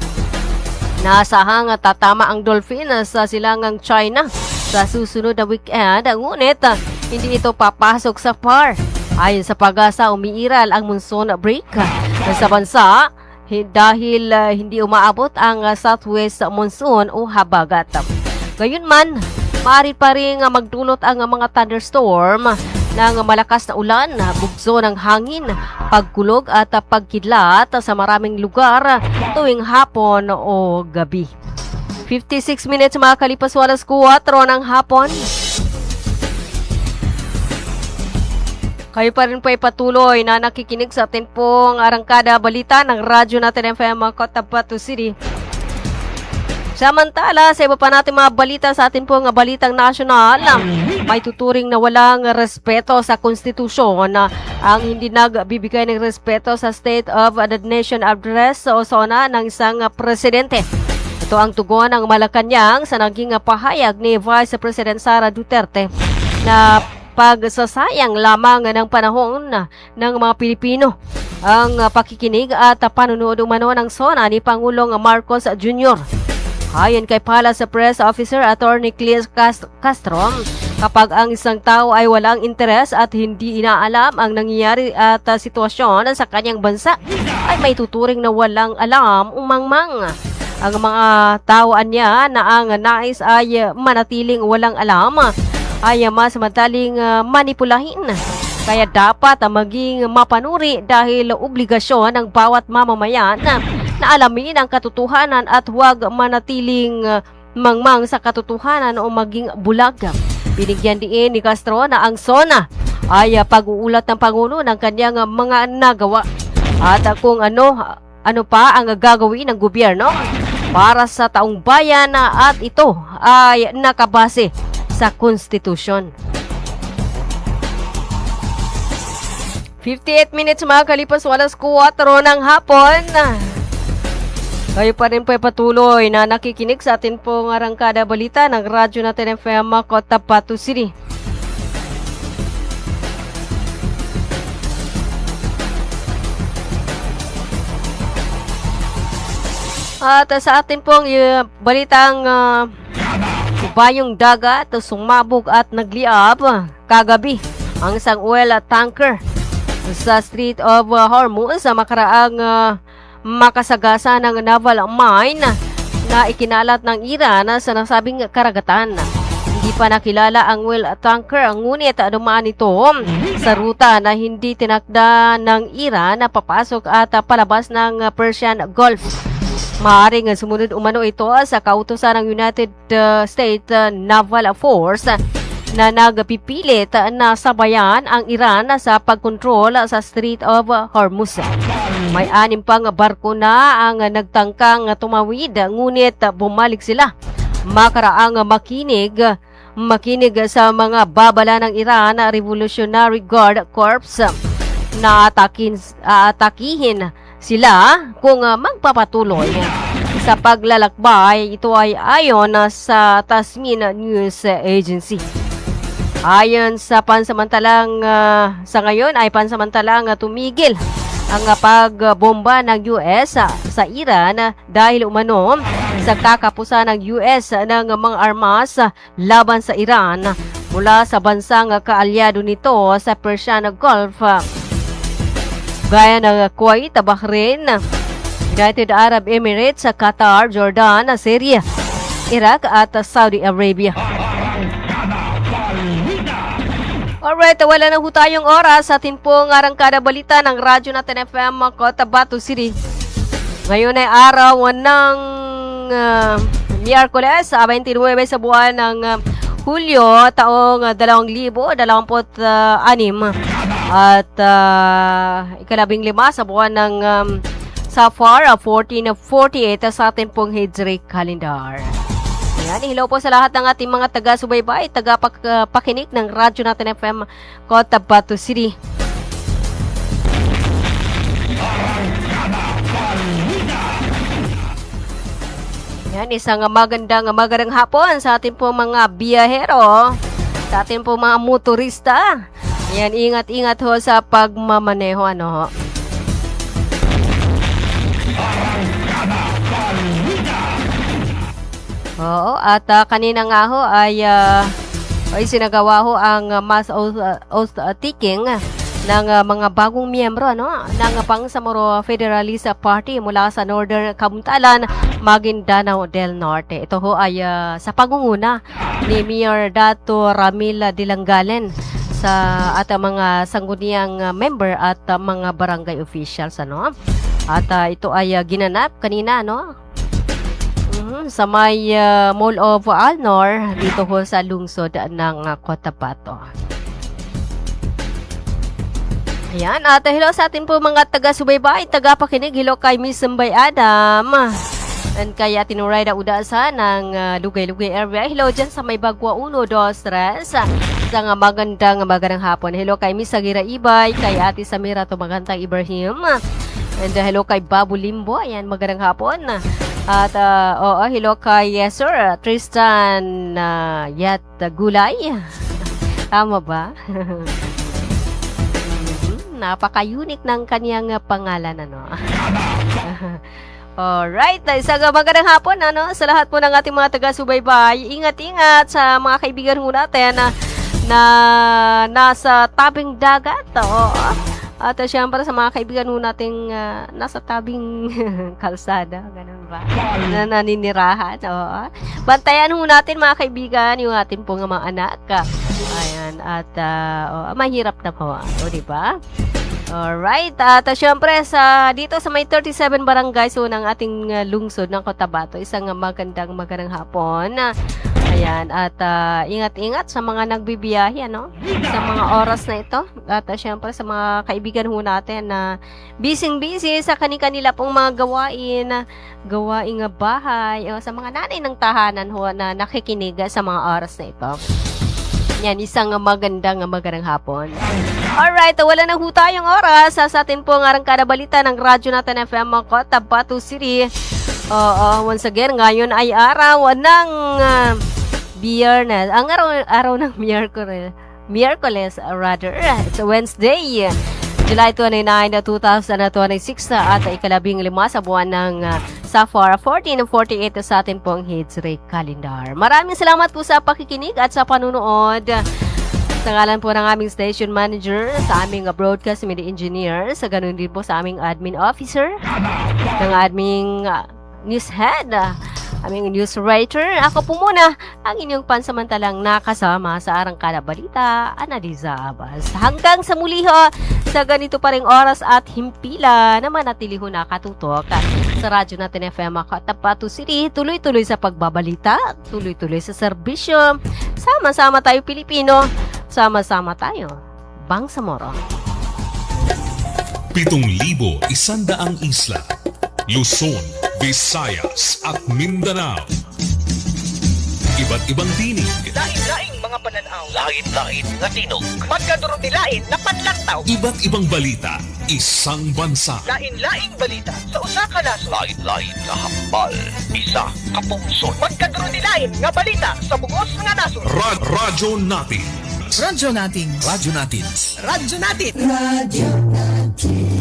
Nasahang tatama ang Dolphin sa silangang China sa susunod na weekend, ngunit hindi ito papasok sa PAR. Ayon sa Pag-asa, umiiral ang monsoon break sa bansa dahil hindi umaabot ang southwest monsoon o habagat. Gayunman, maaari pa rin magdulot ang mga thunderstorm ng malakas na ulan, bugso ng hangin, pagkulog at pagkidlat sa maraming lugar tuwing hapon o gabi. 56 minutes makalipas walas 4 ng hapon. Kayo pa rin po ay patuloy na nakikinig sa atin pong arangkada balita ng Radyo Natin FM Cotabato City. Samantala, sa iba pa natin mga balita sa atin pong balitang nasyonal, may tuturing na walang respeto sa konstitusyon ang hindi nagbibigay ng respeto sa State of the Nation Address o SONA ng isang presidente. Ito ang tugon ng Malacanang sa naging pahayag ni Vice President Sara Duterte na pagsasayang lamang ng panahon ng mga Pilipino ang pakikinig at panunood umano ng SONA ni Pangulong Marcos Jr. Ayon kay Palace Press Officer Attorney Cleis Castro, kapag ang isang tao ay walang interes at hindi inaalam ang nangyayari at sitwasyon sa kanyang bansa, ay may tuturing na walang alam umangmang. Ang mga tauan niya na ang nais ay manatiling walang alam ay mas madaling manipulahin. Kaya dapat maging mapanuri dahil obligasyon ng bawat mamamayan na alamin ang katotohanan at huwag manatiling mangmang sa katotohanan o maging bulag. Binigyan din ni Castro na ang SONA ay pag-uulat ng Pangulo ng kanyang mga nagawa at kung ano pa ang gagawin ng gobyerno para sa taong bayan at ito ay nakabase sa konstitusyon. 58 minutes makalipas walas 4 ng hapon. Kayo pa rin po ay patuloy na nakikinig sa atin pong arangkada balita ng Radyo Natin FM Cotabato City. At sa atin pong balitang bayong dagat, sumabog at nagliab kagabi ang isang oil tanker sa Strait of Hormuz sa makaraang makasagasa ng naval mine na ikinalat ng Iran sa nasabing karagatan. Hindi pa nakilala ang oil tanker, ngunit dumaan ito sa ruta na hindi tinakda ng Iran na papasok at palabas ng Persian Gulf. Maaaring sumunod umano ito sa kautusan ng United States Naval Force na nagpipilit na sabayan ang Iran sa pagkontrol sa Strait of Hormuz. May 6 pang barko na ang nagtangkang tumawid, ngunit bumalik sila makaraang makinig sa mga babala ng Iran Revolutionary Guard Corps na atakihin sila kung magpapatuloy sa paglalakbay. Ito ay ayon sa Tasmin News Agency. Ayon sa pansamantalang sa ngayon ay pansamantalang tumigil ang pagbomba ng US sa Iran dahil umano sa kakapusan ng US ng mga armas laban sa Iran mula sa bansang kaalyado nito sa Persian Gulf, gaya ng Kuwait, Bahrain, United Arab Emirates, Qatar, Jordan, Syria, Iraq at Saudi Arabia. Alright, wala na ho tayong oras sa atin pong arangkada balita ng Radyo Natin FM Cotabato City. Ngayon ay araw ng Miyerkules, 29 sa buwan ng Hulyo, taong 2026 at ika-15 sa buwan ng Safar, 1448 sa atin pong Hijri calendar. Ayan, hello po sa lahat ng ating mga taga-subaybay, taga-pakinig ng Radyo Natin FM Cotabato City. Ayan, isang magandang hapon sa ating po mga biyahero, sa ating po mga motorista. Ayan, ingat-ingat ho sa pagmamaneho, ano ho. Oo, at kanina nga ho ay sinagawa ho ang mass oath taking ng mga bagong miyembro ng Bangsamoro Federalist Party mula sa Northern Kabuntalan, Maguindanao del Norte. Ito ho ay sa pangunguna ni Mayor Dato Ramil Dilangalen at mga sangguniang member at mga barangay officials, At ito ay ginanap kanina, sa may Mall of Alnor dito ho sa lungsod ng Cotabato. Ayan, at hello sa atin po mga taga-subaybay, taga-pakinig. Hello kay Miss Mbay Adam and kay Atin Urayda Udasa ng Lugay-Lugay area. Hello dyan sa may Bagwa 1, 2, 3 sa magandang hapon. Hello kay Miss Agira Ibay, kay Ate Samira Tumagantang Ibrahim, and hello kay Babu Limbo. Ayan, magandang hapon. At hello kay Sir Tristan Yat Gulay. Tama ba? Napaka-unique ng kaniyang pangalan, Alright, isang magandang hapon, sa lahat po ng ating mga taga-subaybay. Ingat-ingat sa mga kaibigan mo natin na nasa tabing dagat, At syempre sa mga kaibigan mo nating nasa tabing kalsada, ganun ba? Na naninirahan, Bantayan ho natin mga kaibigan, yung ating pong mga anak. Ayan, at mahirap na po, di ba? Alright, at syempre dito sa may 37 barangay ng ating lungsod ng Cotabato, isang magandang hapon. Ayan, at ingat-ingat sa mga nagbibiyahe, sa mga oras na ito. At syempre sa mga kaibigan ho natin na busy sa kanila pong mga gawaing bahay, o sa mga nanay ng tahanan ho na nakikinig sa mga oras na ito. Yan, isang magandang hapon. Alright, wala na ho tayong oras sa atin pong arangkada balita ng Radyo Natin FM Cotabato City. Once again, ngayon ay araw ng Biyernes. Ang araw ng Miyerkules rather. It's a Wednesday, July 29, 2026 at ika-15 sa buwan ng Safar, 1448 sa atin pong Hijri calendar. Maraming salamat po sa pakikinig at sa panunood. Sa ngalan po ng aming station manager, sa aming broadcast media engineer, sa ganun din po sa aming admin officer, ng aming news head, aming news writer. Ako po muna ang inyong pansamantalang nakasama sa Arangkada Balita, Analiza Abas. Hanggang sa muli ho, sa ganito pa ring oras at himpila na manatili ho nakatutok sa Radyo Natin FM Cotabato City. Tuloy-tuloy sa pagbabalita, tuloy-tuloy sa serbisyo. Sama-sama tayo Pilipino, sama-sama tayo Bangsamoro. 7,100 isla, Luzon, Visayas at Mindanao. Iba't ibang tinig. Lain-laing mga pananaw. Lain-lain nga tinog. Magkadurog-dilain na panlantaw. Iba't ibang balita, isang bansa. Lain-laing balita sa usa ka nasod. Lain-lain nga hambal, isa ka pungsod. Magkadurog-dilain nga balita sa bugos nga nasod. Radyo natin. Radyo natin. Radyo natin. Radyo natin. Radio natin.